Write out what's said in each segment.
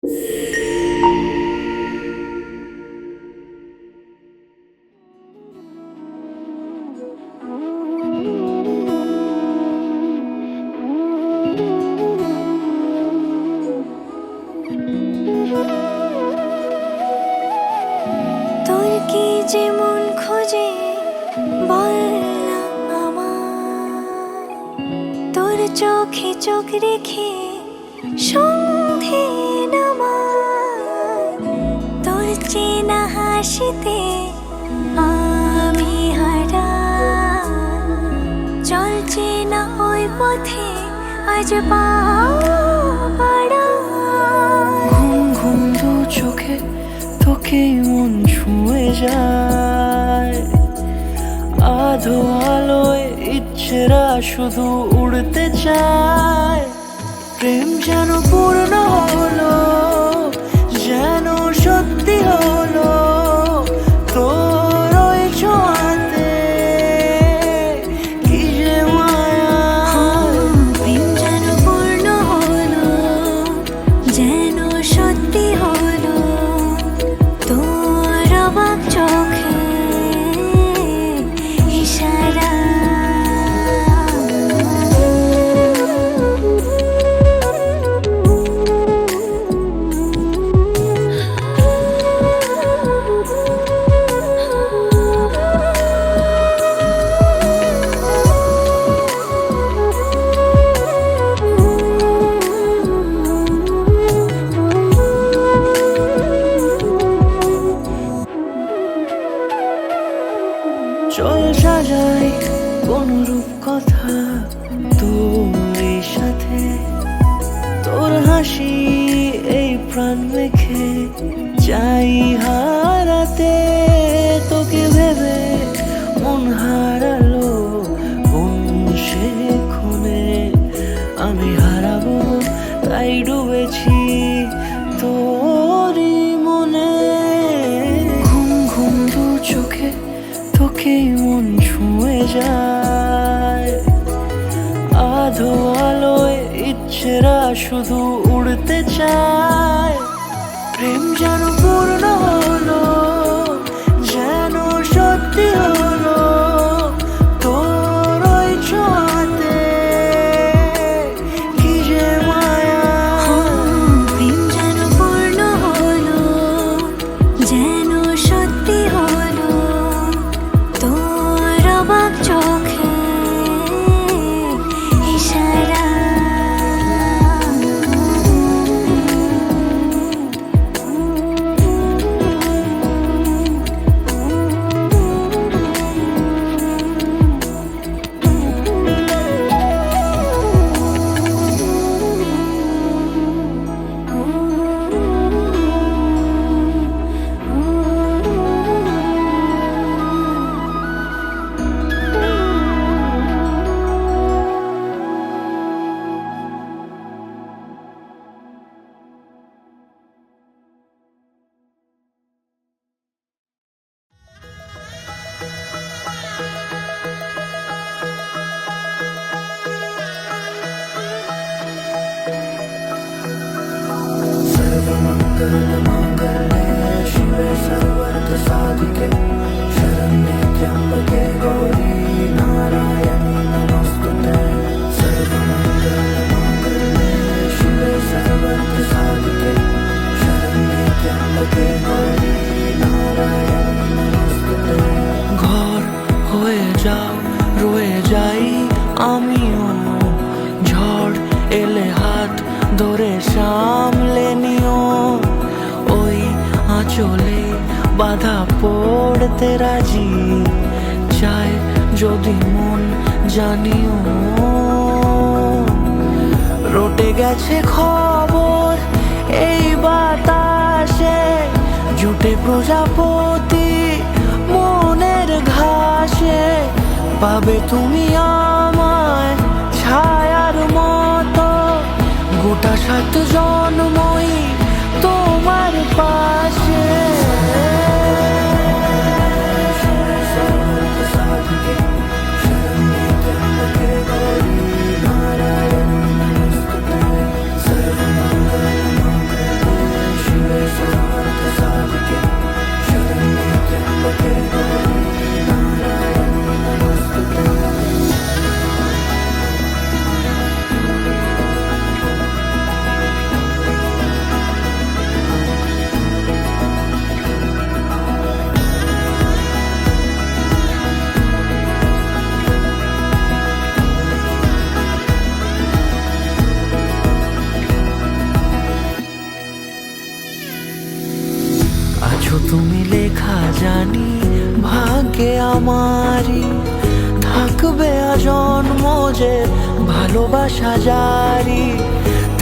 তোর কি যে মন খোঁজে বল না আমায়, তোর চোখে চোখ রেখে সন্ধে নামায়, তোর চেনা হাসিতে আমি হারাই, চল চেনা ওই পথে আজ পা বাড়াই। ঘুম ঘুম দু চোখে তোকে মন ছুঁয়ে যায়, আধো আলোয় ইচ্ছেরা শুধু উড়তে চায়। প্রেম যেন পূর্ণ হলো, যেন সত্যি হলো, তোর ওই ছোঁয়াতে কি যে মায়া। প্রেম যেন পূর্ণ হলো, যেন সত্যি হলো, তোর অবাক চোখে ইশারা। চল সাজাই কোন রূপ কথা তোর এই সাথে, তোর হাসি এই প্রাণ মেখে চাই হারাতে। তোকে ভেবে মন হারালো কোন সে ক্ষণে, আমি হারাবো তাই ডুবেছি তোরই মনে। ঘুম ঘুম দু চোখে তোকে মন ছুঁয়ে যায়, আধো আলোয় ইচ্ছেরা শুধু উড়তে চায়। প্রেম যেন পূর্ণ হলো, যেন সত্যি হলো, তোর ওই ছোঁয়াতে কি যে মায়া। প্রেম যেন পূর্ণ হলো, যেন সত্যি হলো, তোর অবাক চোখে ইশারা। ঘর হয়ে যাও রয়ে যাই আমিও, ঝড় এলে হাত ধরে সামলে নিও। ওই আঁচলে বাধা পড়তে রাজি, চায় যদি মন জানিও। রটে গেছে খবর এই বাতাসে, জুটে প্রজাপতি মনের ঘাসে। পাবে তুমি আমায় ছায়ার মতো, গোটা 7 জন্মই তোমার পাশে। আমারই থাকবে আজন্ম যে ভালোবাসা জারি,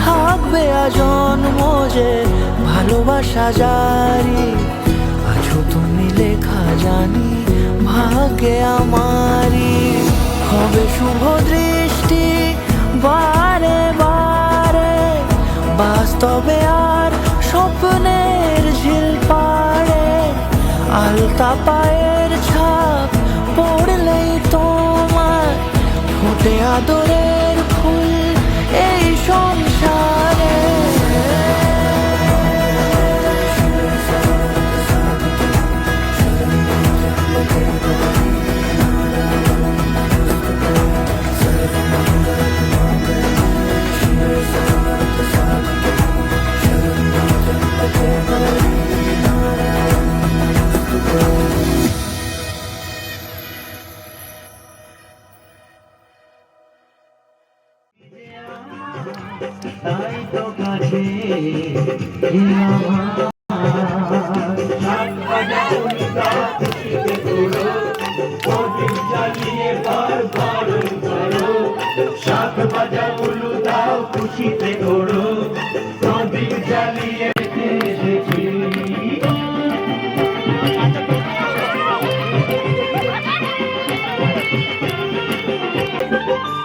থাকবে আজন্ম যে ভালোবাসা জারি। আছো তুমি লেখা জানি ভাগ্যে আমারই, হবে শুভ দৃষ্টি বারে বারে, বাস্তবে আর স্বপ্নের ঝিল পাড়ে। আলতা পায়ের ছাপ পড়লেই তোমার ফোটে আদরের ফুল এই সংসারে। তাই তো কাছে সাত বাজা উলু দাও খুশিতে করো, প্রদীপ জ্বালিয়ে এসেছি।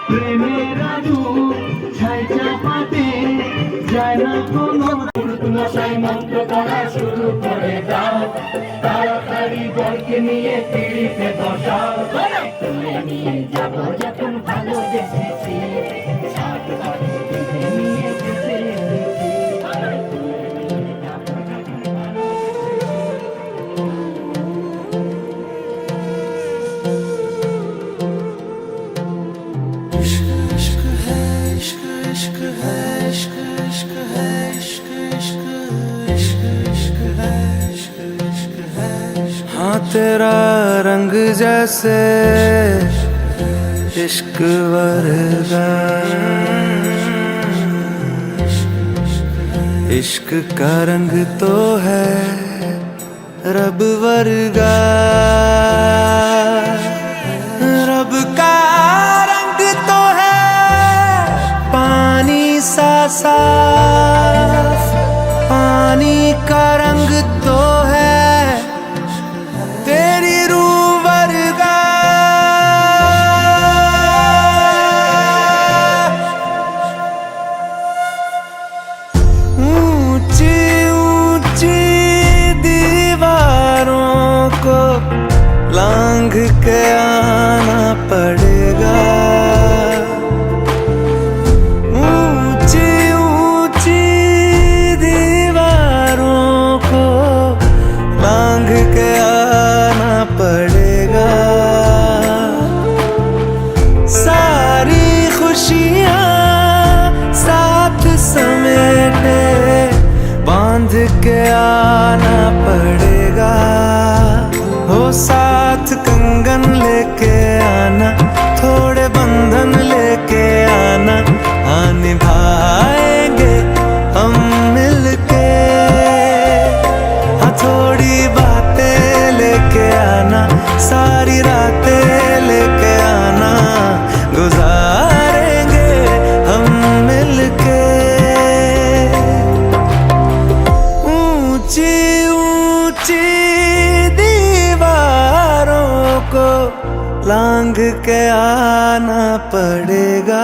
প্রেমের আলু ছাই চাপাতে যায় না কোনো মশাই, মন্ত্র পড়া শুরু করে দাও, তাড়াতাড়ি জলকে নিয়ে পিড়িতে বসাও। তুলে নিয়ে যাবো যখন ভালোবেসেছি, সাত বাজে বেঁধে নিয়ে যেতে এসেছি। हाँ तेरा रंग जैसे इश्क वर्गा, इश्क का रंग तो है रब वर्गा। रब का रंग तो है पानी सा साफ, पानी का रंग तो है तेरी रूह वर्गा। ऊंची ऊंची दीवारों को लांघ के आना पड़ेगा, ऊंची ऊंची दीवारों को लांघ के आना पड़ेगा। सारी खुशियाँ साथ समेटे बांध के आना पड़ेगा। हो साथ कंगन लेके आना, थोड़े बंधन लेके आना, हाँ निभाएंगे हम मिलके। हाँ थोड़ी बातें लेके आना, सारी रातें लेके आना, गुजारेंगे हम मिलके। ऊंची ऊंची दीवारों को लांघ के आना पड़ेगा।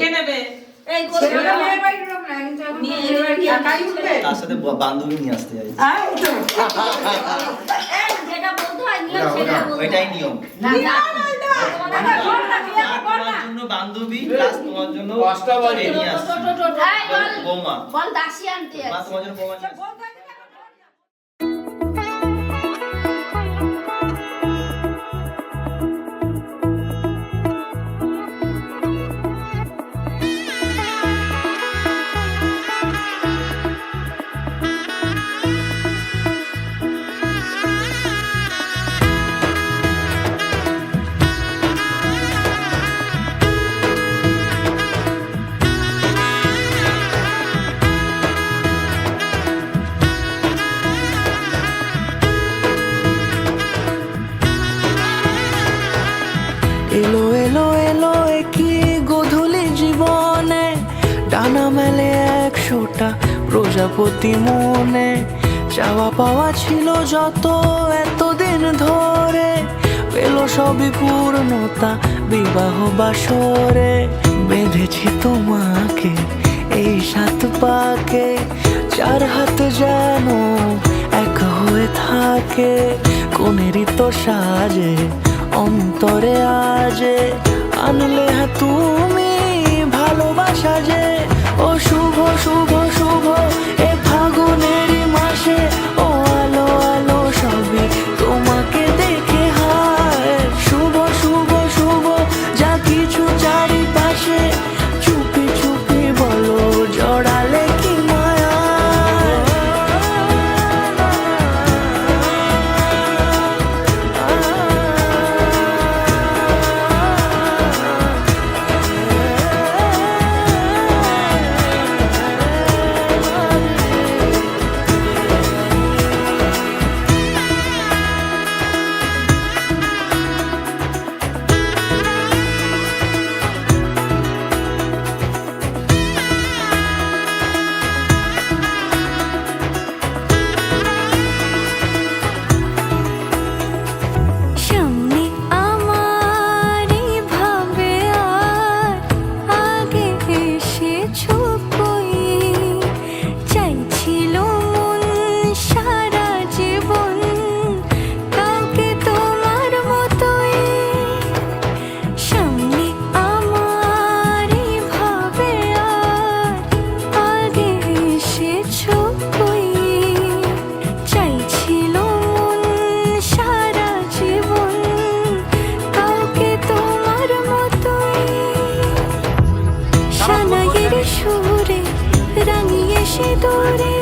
কে নেবে? এই ছেলেরা মেয়ের বাড়ির লোক না, কিন্তু এখন মেয়ের বাড়ি একাই উঠবে। তার সাথে বান্ধবী নিয়ে আসতে চাই, এই যেটা বলতে হয় নিয়ম সেটা বলতে হয়। ওইটাই নিয়ম। না, না, তোমাদের বল না, তুই একটা বল তোমার না। জন্য বান্ধবী প্লাস তোমার জন্য কষ্টা বাড়ি। এ নিয়ে আসছে। এই বল, বৌমা বল দাসী আনতে মা আছে। তোমার জন্য বৌমা নিয়ে আসছে। এলো এলো এলো একই গোধূলি জীবনে, ডানা মেলে 100টা প্রজাপতি মনে। চাওয়া পাওয়া ছিল যত এতদিন ধরে, পেল সবই পূর্ণতা বিবাহ বাসরে। বেঁধেছি তোমাকে এই 7 পাকে, 4 হাত যেন এক হয়ে থাকে। কোনেরই তো সাজে অন্তরে আজে, আনলে হ্যাঁ তুমি ভালোবাসা যে। ও শুভ শুভ শুভ এ ফাগুনেরই মাসে, ও আলো আলো সবই তোমাকে দেখে হায়। শুভ শুভ শুভ যা কিছু চারিপাশে, চুপি চুপি বলো জড়ালে কি মায়া। সামনে আমার ভাবে আর আগে এসেছো কই, চাইছিল মন সারা জীবন কাউকে তোমার মতোই। সামনে আমার ভাবে আর আগে এসেছো কই, চাইছিল মন সারা জীবন কাউকে তোমার মতোই। সানাইয়ের সুরে রাঙিয়ে সে দৌড়ে,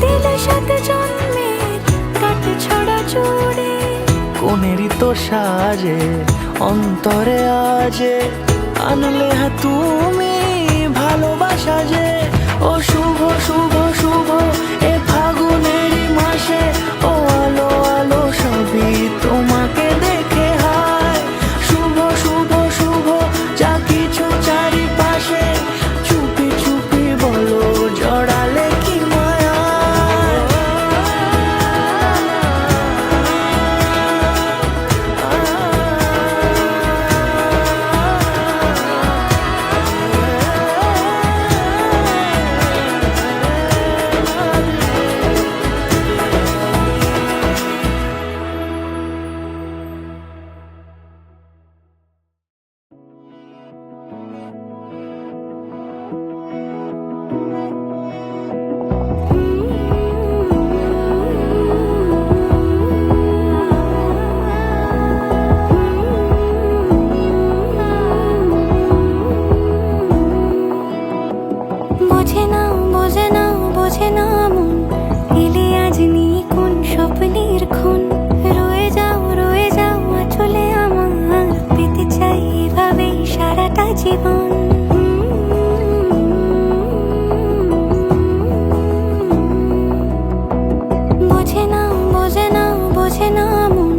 দিলে 7 জন্মের কাট ছড়া জোড়ে। কোনেরই তো সাজে অন্তরে আজে, আনলে হ্যাঁ তুমি ভালোবাসা যে। ও শুভ শুভ শুভ এ ফাগুনেরই মাসে, ও আলো আলো সবই তোমাকে দেখে হায়। শুভ শুভ শুভ যা কিছু চারিপাশে, চুপি চুপি বলো জড়ালে কি মায়া। বোঝে না বোঝে না বোঝে না মন, এলে আজ নিয়ে কোন স্বপ্নের খুন। রয়ে যাও চলে আমার, পেতে চাই এভাবেই সারাটা জীবন। বোঝে না বোঝে না বোঝে না মন,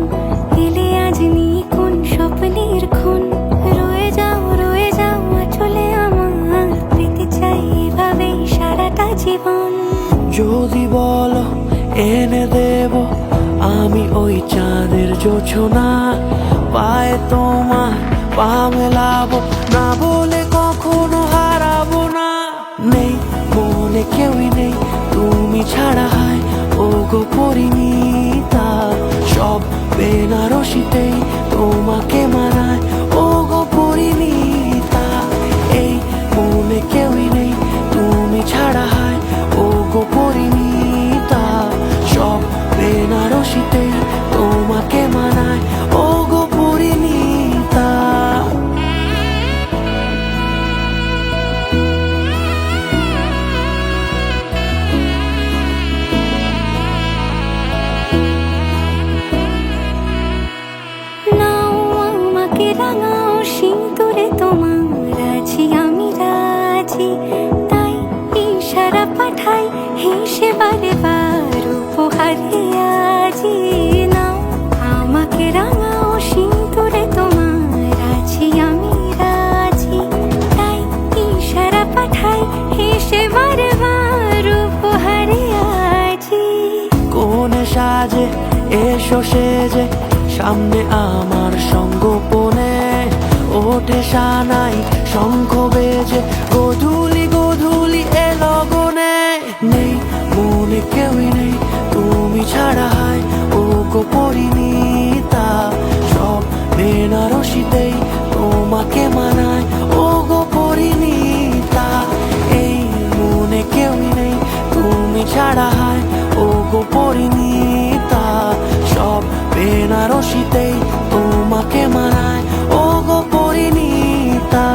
এলে আজ নিয়ে কোন স্বপ্নের খুন। রয়ে যাও চলে আমার, পেতে চাই এভাবেই সারাটা জীবন। যদি বলো এনে দেব আমি ওই চাঁদের জোছনা, পায়ে তোমার পা মেলাবো না বলে কখনো মনে কেউই নেই তুমি ছাড়া হয় ও গো পরিণীতা সব বেনারসিতেই তোমাকে মানায় ও গো পরিণীতা নাও আমাকে রাঙাও সিঁদুরে তোমার আছি আমি রাজি তাই ইশারা পাঠাই হেসে বারে বার উপহারে আজি নাও আমাকে রাঙাও সিঁদুরে তোমার আছি আমি রাজি তাই ইশারা পাঠাই হেসে বারে বার উপহারে আজি কোনে সাজে এসো সেজে সামনে আমার সঙ্গোপনে ওঠে সানাই শঙ্খ বেজে গধূলি গধূলি এ লগনে নেই মনে কেউই নেই তুমি ছাড়া হয় ও গো পরিণীতা সব বেনারসিতেই তোমাকে মানায় ও গো পরিণীতা এই মনে কেউই নেই তুমি ছাড়া হয় ও গো পরিণীতা সব বেনারসিতেই তোমাকে মানায় ও গো পরিণীতা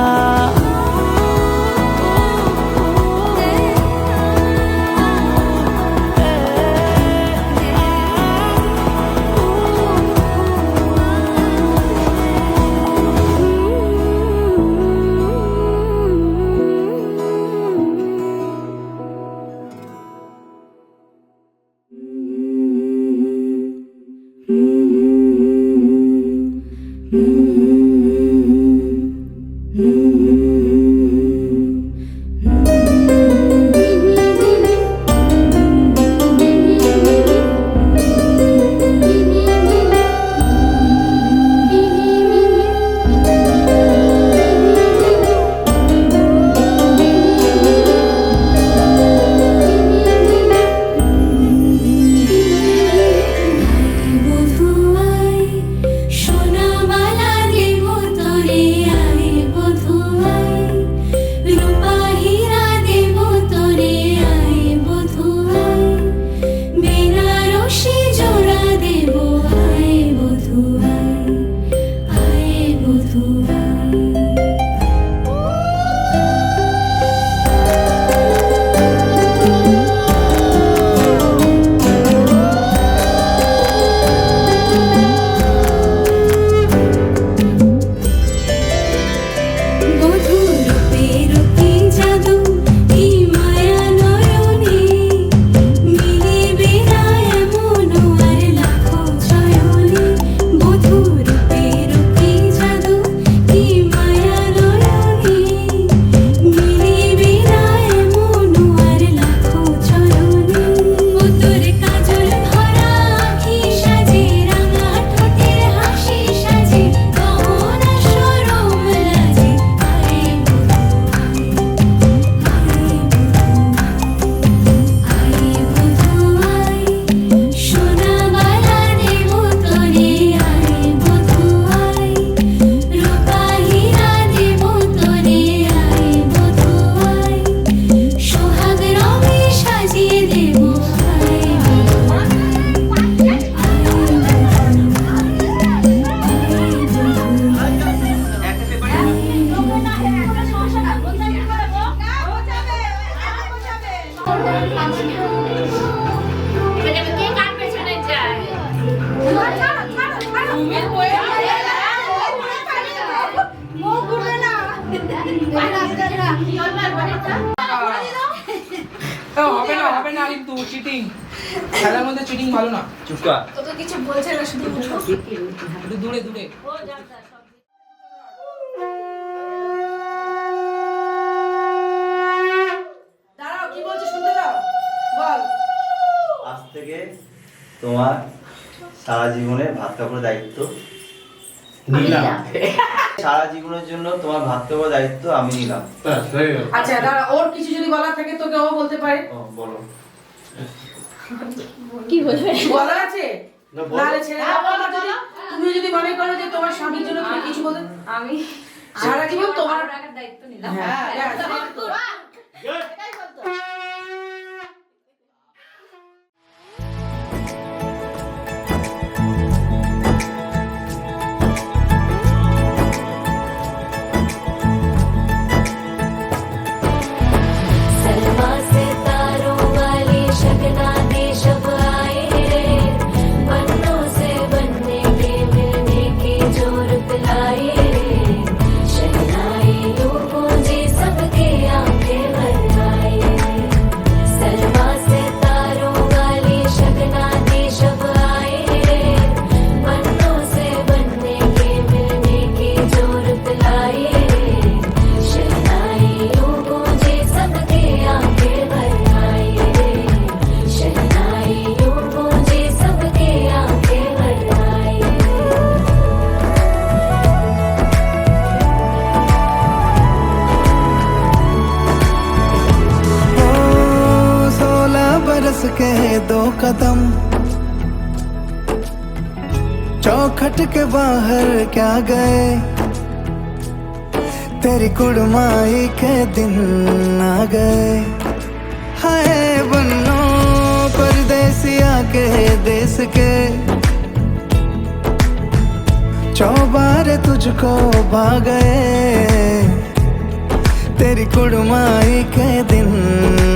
বধুয়াই সোনামালা দেব তোরে আয় বধুয়াই রূপা হীরা দেব তোরে আয় বধুয়াই বেনারসি জোড়া দেব আয় বধুয়াই আয় বধুয়াই বধূরূপের কি জাদু কি মায়া নয়নে মিলিবে না এমন আর লাখো চয়নে বধূরূপের কি জাদু কি মায়া নয়নে মিলিবে না এমন আর লাখো চয়নে ও তোর কাজল ভরা আঁখি সাজে রাঙা ঠোঁটের হাসি সাজে গহনা সরম লাজে আয় বধুয়াই সোনামালা দেব তোরে আয় বধুয়াই রূপা হীরা দেব তোরে আয় বধুয়াই সোহাগ রঙে সাজিয়ে দেব আয় কে কার পেছনে যায় হবে না কিন্তু চিটিং খেলার মধ্যে চিটিং ভালো না চুপ কর তোকে কিছু বলছে না শুধু উঠো একটু দূরে দূরে দাঁড়াও কি বলছিস শুনতে দাও বল আজ থেকে তোমার সারা জীবনের ভাত কাপড়ের দায়িত্ব নিলাম সারা জীবনের জন্য তোমার ভাত কাপড়ের দায়িত্ব আমি নিলাম আচ্ছা দাঁড়া ওর কিছু যদি বলার থাকে তোকে ও বলতে পারে বলো কি বলবে বলা আছে নালে ছেড়ে দাও তুমি যদি মনে করো যে তোমার স্বামীর জন্য তুমি কিছু বলতে আমি সারা জীবন তোমার দায়িত্ব নিলাম হ্যাঁ के 2 कदम, चौखट के बाहर क्या गए, तेरी कुड़माई के दिन आ गए। हाय बन्नो परदेसिया के देश के, चौबारे तुझको भा गए, तेरी कुड़माई के दिन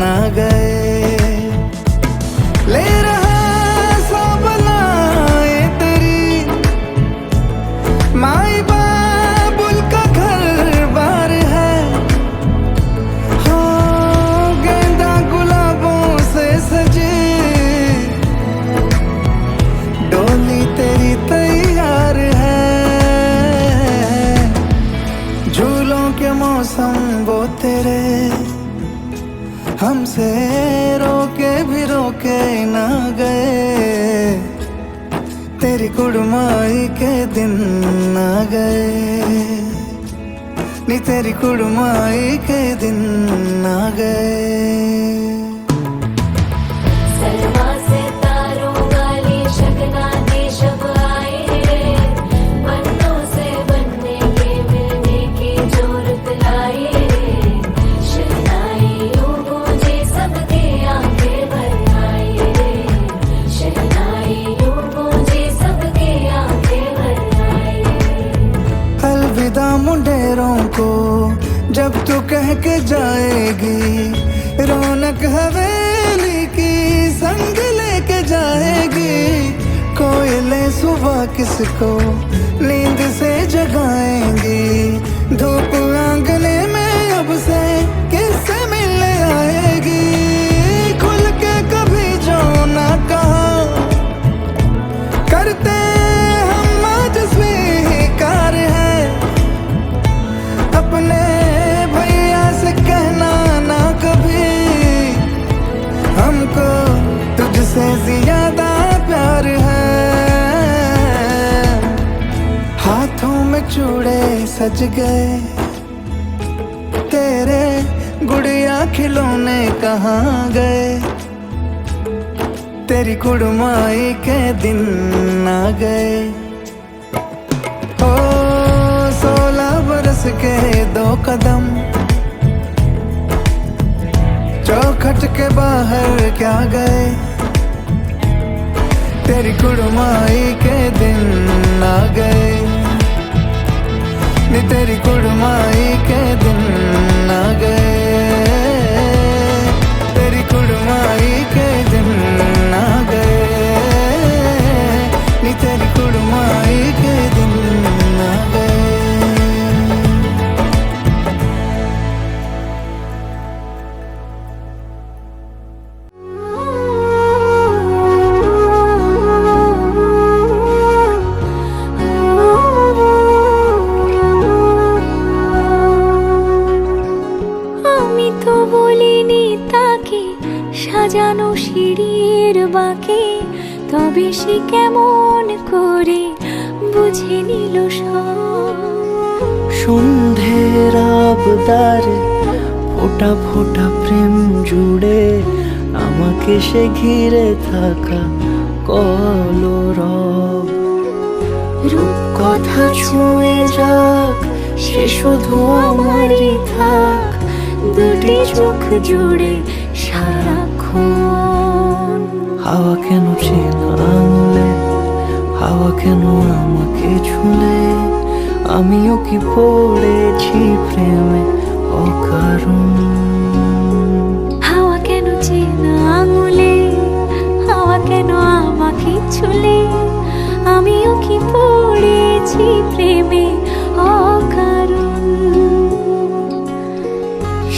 आ गए। ले रहा सब लाए तेरी माई बाबुल का घर बार है, हो गेंदा गुलाबों से सजी डोली तेरी तैयार है। झूलों के मौसम वो तेरे, हमसे रोके भी रोके ना गए, तेरी कुड़माई के दिन आ गए, नी तेरी कुड़माई के दिन आ गए। सलमा से तारों वाली शगना दे शब आए रे, बन्नों से बनने के मिलने की जरूरत लाए रे, शहनाई यूं गूंजे सबके आंखें भर आए रे, शहनाई यूं गूंजे सबके आंखें भर आए रे। अलविदा मुंडेरों को जब तू कह के जाएगी, रौनक हवेली की संग लेके जाएगी। कोयले सुबह किसको नींद से जगाएंगी, धूप आंगने में अब से किससे मिलने आएगी। खुल के कभी जो ना कहा करते हम आज स्वीकार है, अपने भैया से कहना ना कभी, हमको तुझसे ज्यादा प्यार है। हाथों में चूड़े सज गए, तेरे गुड़िया खिलौने कहाँ गए, तेरी कुड़माई के दिन आ गए। ओ 16 बरस के 2 कदम, चौखट के बाहर क्या गए, तेरी कुड़माई के दिन आ गए, नी तेरी कुड़माई के दिन आ गए, तेरी कुड़माई के दिन आ गए, नी तेरी कुड़माई के दिन आ गए। আমি তো বলিনি তাকে সাজানো সিঁড়ির বাঁকে, তবে সে কেমন করে বুঝে নিল সব। সন্ধ্যের আবদারে ফোঁটা ফোঁটা প্রেম জুড়ে, আমাকে সে ঘিরে থাকা কলরব। রূপকথা ছুঁয়ে যাক, সে শুধু আমারই থাক, দুটি চোখ জুড়ে সারাক্ষণ। হাওয়া কেন চেনা আঙুলে, হাওয়া কেন আমাকে ছুলে, আমিও কি পড়েছি প্রেমে অকারণ। হাওয়া কেন চেনা আঙুলে, হাওয়া কেন আমাকে ছুলে, আমিও কি পড়েছি প্রেমে অকারণ।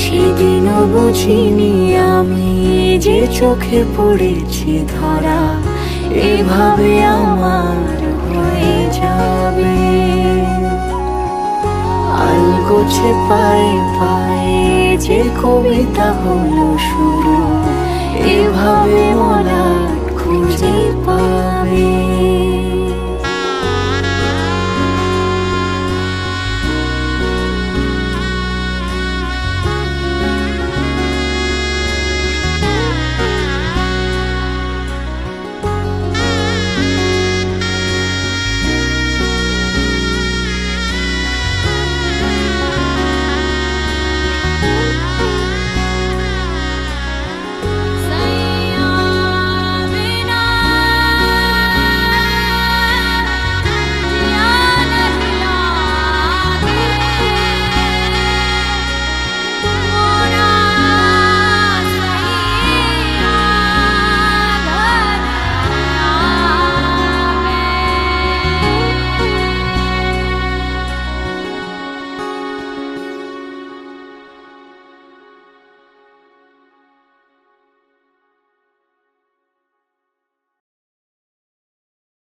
সেদিনও বুঝিনি আমি যে চোখে পড়েছি ধরা, এভাবে আমার হয়ে যাবে। আলগোছে পায়ে পায়ে যে কবিতা হলো শুরু, এভাবে মলাট খুঁজে পাবে।